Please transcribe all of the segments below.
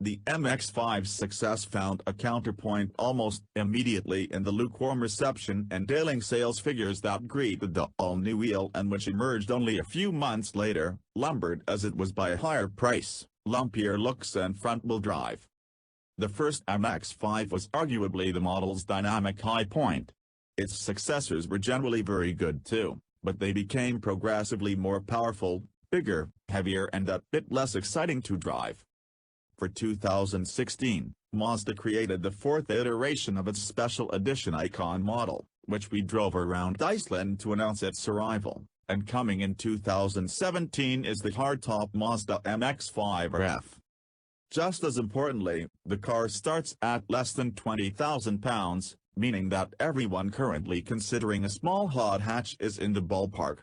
The MX-5's success found a counterpoint almost immediately in the lukewarm reception and ailing sales figures that greeted the all-new wheel, and which emerged only a few months later, lumbered as it was by a higher price, lumpier looks and front-wheel drive. The first MX-5 was arguably the model's dynamic high point. Its successors were generally very good too, but they became progressively more powerful, bigger, heavier and that bit less exciting to drive. For 2016, Mazda created the fourth iteration of its special edition Icon model, which we drove around Iceland to announce its arrival, and coming in 2017 is the hardtop Mazda MX-5 RF. Just as importantly, the car starts at less than £20,000, meaning that everyone currently considering a small hot hatch is in the ballpark.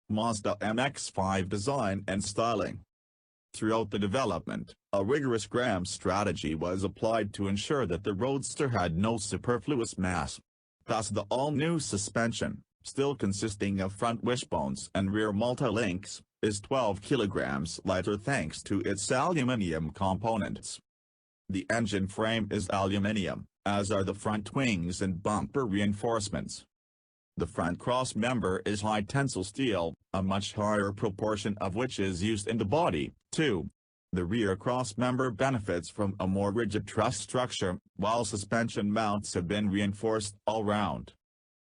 Mazda MX-5 design and styling. Throughout the development, a rigorous Gram strategy was applied to ensure that the Roadster had no superfluous mass. Thus the all-new suspension, still consisting of front wishbones and rear multi-links, is 12 kilograms lighter thanks to its aluminium components. The engine frame is aluminium, as are the front wings and bumper reinforcements. The front cross-member is high-tensile steel, a much higher proportion of which is used in the body, too. The rear cross-member benefits from a more rigid truss structure, while suspension mounts have been reinforced all round.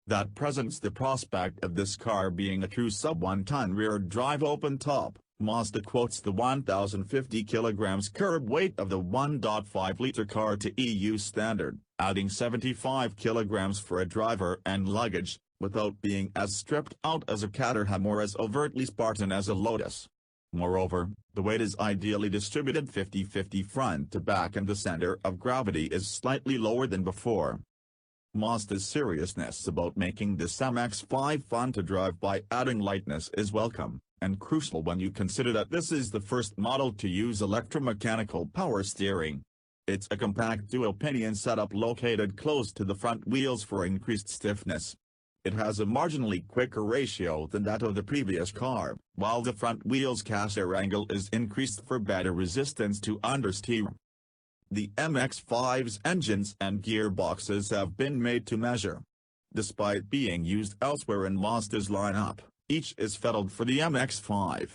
That presents the prospect of this car being a true sub-1-ton rear-drive open-top. Mazda quotes the 1,050 kg curb weight of the 1.5-liter car to EU standard, adding 75 kg for a driver and luggage, without being as stripped out as a Caterham or as overtly Spartan as a Lotus. Moreover, the weight is ideally distributed 50-50 front to back and the center of gravity is slightly lower than before. Mazda's seriousness about making this MX-5 fun to drive by adding lightness is welcome, and crucial when you consider that this is the first model to use electromechanical power steering. It's a compact dual-pinion setup located close to the front wheels for increased stiffness. It has a marginally quicker ratio than that of the previous car, while the front wheel's caster angle is increased for better resistance to understeer. The MX-5's engines and gearboxes have been made to measure. Despite being used elsewhere in Mazda's lineup, each is fettled for the MX-5.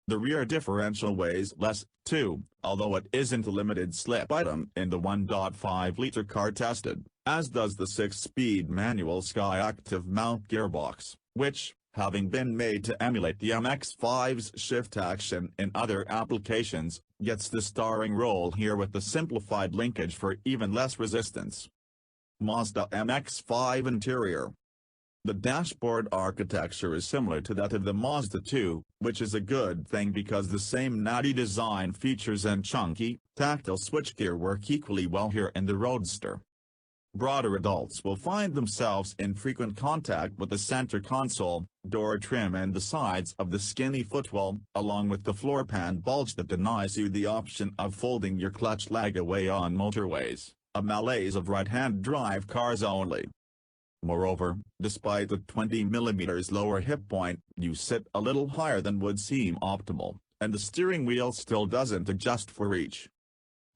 The rear differential weighs less, too, although it isn't a limited slip item in the 1.5-liter car tested, as does the 6-speed manual Skyactiv mount gearbox, which, having been made to emulate the MX-5's shift action in other applications, gets the starring role here with the simplified linkage for even less resistance. Mazda MX-5 interior. The dashboard architecture is similar to that of the Mazda 2, which is a good thing because the same natty design features and chunky, tactile switchgear work equally well here in the Roadster. Broader adults will find themselves in frequent contact with the center console, door trim and the sides of the skinny footwell, along with the floor pan bulge that denies you the option of folding your clutch leg away on motorways, a malaise of right-hand drive cars only. Moreover, despite the 20mm lower hip point, you sit a little higher than would seem optimal, and the steering wheel still doesn't adjust for reach.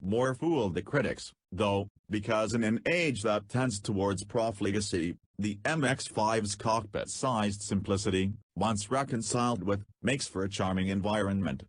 More fool the critics, though, because in an age that tends towards profligacy, the MX-5's cockpit-sized simplicity, once reconciled with, makes for a charming environment.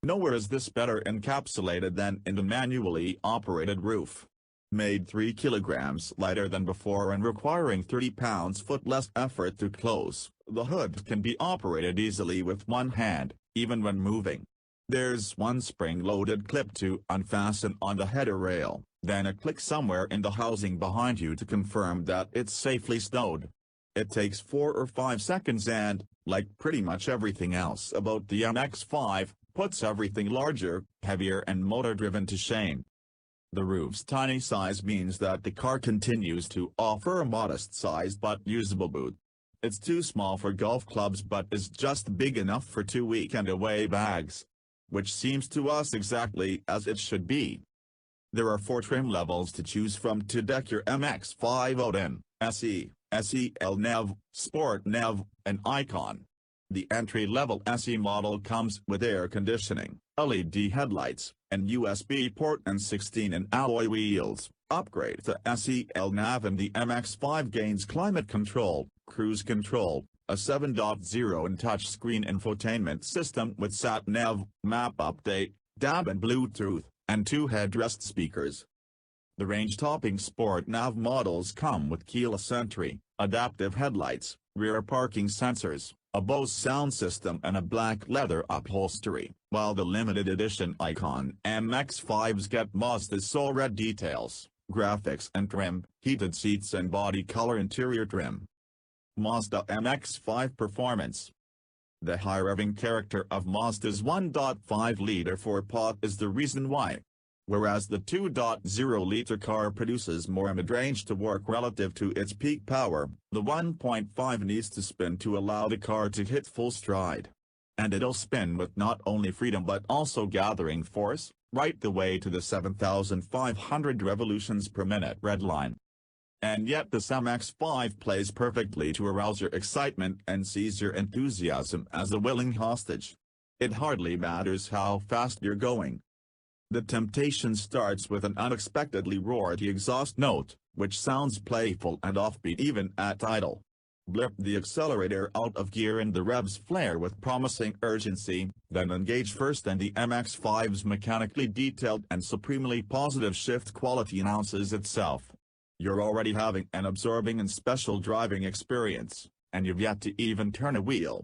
Nowhere is this better encapsulated than in the manually operated roof. Made 3 kilograms lighter than before and requiring 30 pounds-foot less effort to close, the hood can be operated easily with one hand, even when moving. There's one spring-loaded clip to unfasten on the header rail, then a click somewhere in the housing behind you to confirm that it's safely stowed. It takes 4 or 5 seconds and, like pretty much everything else about the MX-5, puts everything larger, heavier and motor-driven to shame. The roof's tiny size means that the car continues to offer a modest-sized but usable boot. It's too small for golf clubs but is just big enough for 2 weekend-away bags. Which seems to us exactly as it should be. There are 4 trim levels to choose from to deck your MX-5 out in: SE, SEL NEV, Sport NEV, and Icon. The entry-level SE model comes with air conditioning, LED headlights, and USB port and 16-in alloy wheels. Upgrade to SEL nav, and the MX-5 gains climate control, cruise control, a 7.0 and touchscreen infotainment system with sat-nav, map update, DAB and Bluetooth, and 2 headrest speakers. The range-topping Sport Nav models come with keyless entry, adaptive headlights, rear parking sensors, a Bose sound system and a black leather upholstery, while the limited edition Icon MX-5s get Mazda's sole red details, graphics and trim, heated seats and body color interior trim. Mazda MX-5 performance. The high-revving character of Mazda's 1.5-liter 4-pot is the reason why. Whereas the 2.0-liter car produces more mid-range to work relative to its peak power, the 1.5 needs to spin to allow the car to hit full stride. And it'll spin with not only freedom but also gathering force, right the way to the 7,500 revolutions per minute red line. And yet this MX-5 plays perfectly to arouse your excitement and seize your enthusiasm as a willing hostage. It hardly matters how fast you're going. The temptation starts with an unexpectedly roaring exhaust note, which sounds playful and offbeat even at idle. Blip the accelerator out of gear and the revs flare with promising urgency, then engage first and the MX-5's mechanically detailed and supremely positive shift quality announces itself. You're already having an absorbing and special driving experience, and you've yet to even turn a wheel.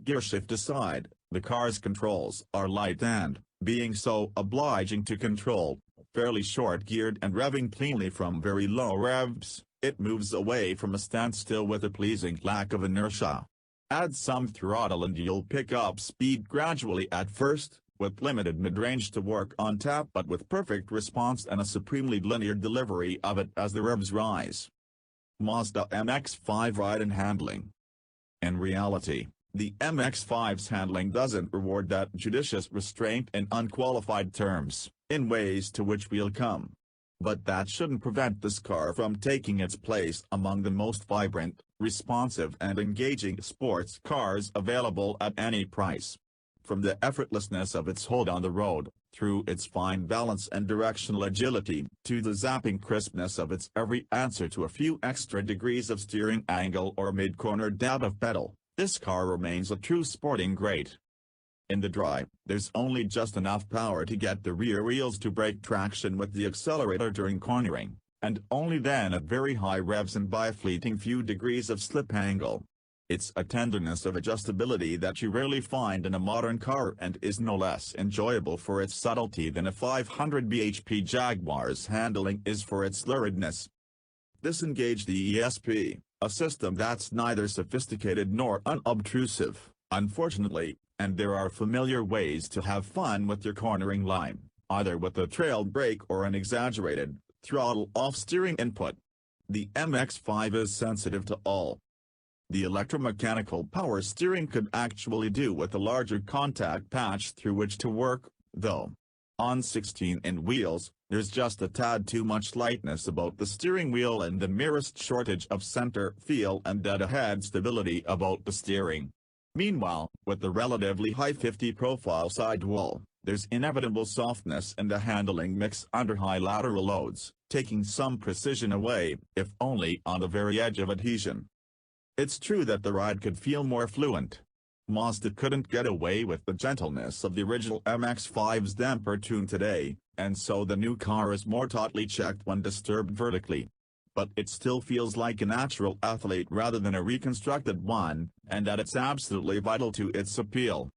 Gear shift aside, the car's controls are light and, being so obliging to control, fairly short-geared and revving cleanly from very low revs, it moves away from a standstill with a pleasing lack of inertia. Add some throttle and you'll pick up speed gradually at first, with limited mid-range to work on tap but with perfect response and a supremely linear delivery of it as the revs rise. Mazda MX-5 ride and handling. In reality, the MX-5's handling doesn't reward that judicious restraint in unqualified terms, in ways to which we'll come. But that shouldn't prevent this car from taking its place among the most vibrant, responsive and engaging sports cars available at any price. From the effortlessness of its hold on the road, through its fine balance and directional agility, to the zapping crispness of its every answer to a few extra degrees of steering angle or mid-corner dab of pedal, this car remains a true sporting great. In the dry, there's only just enough power to get the rear wheels to break traction with the accelerator during cornering, and only then at very high revs and by a fleeting few degrees of slip angle. It's a tenderness of adjustability that you rarely find in a modern car and is no less enjoyable for its subtlety than a 500 bhp Jaguar's handling is for its luridness. Disengage the ESP, a system that's neither sophisticated nor unobtrusive, unfortunately, and there are familiar ways to have fun with your cornering line, either with a trail brake or an exaggerated, throttle-off steering input. The MX-5 is sensitive to all. The electromechanical power steering could actually do with a larger contact patch through which to work, though. On 16-in wheels, there's just a tad too much lightness about the steering wheel and the merest shortage of center feel and dead-ahead stability about the steering. Meanwhile, with the relatively high 50-profile sidewall, there's inevitable softness in the handling mix under high lateral loads, taking some precision away, if only on the very edge of adhesion. It's true that the ride could feel more fluent. Mazda couldn't get away with the gentleness of the original MX-5's damper tune today, and so the new car is more tautly checked when disturbed vertically. But it still feels like a natural athlete rather than a reconstructed one, and that it's absolutely vital to its appeal.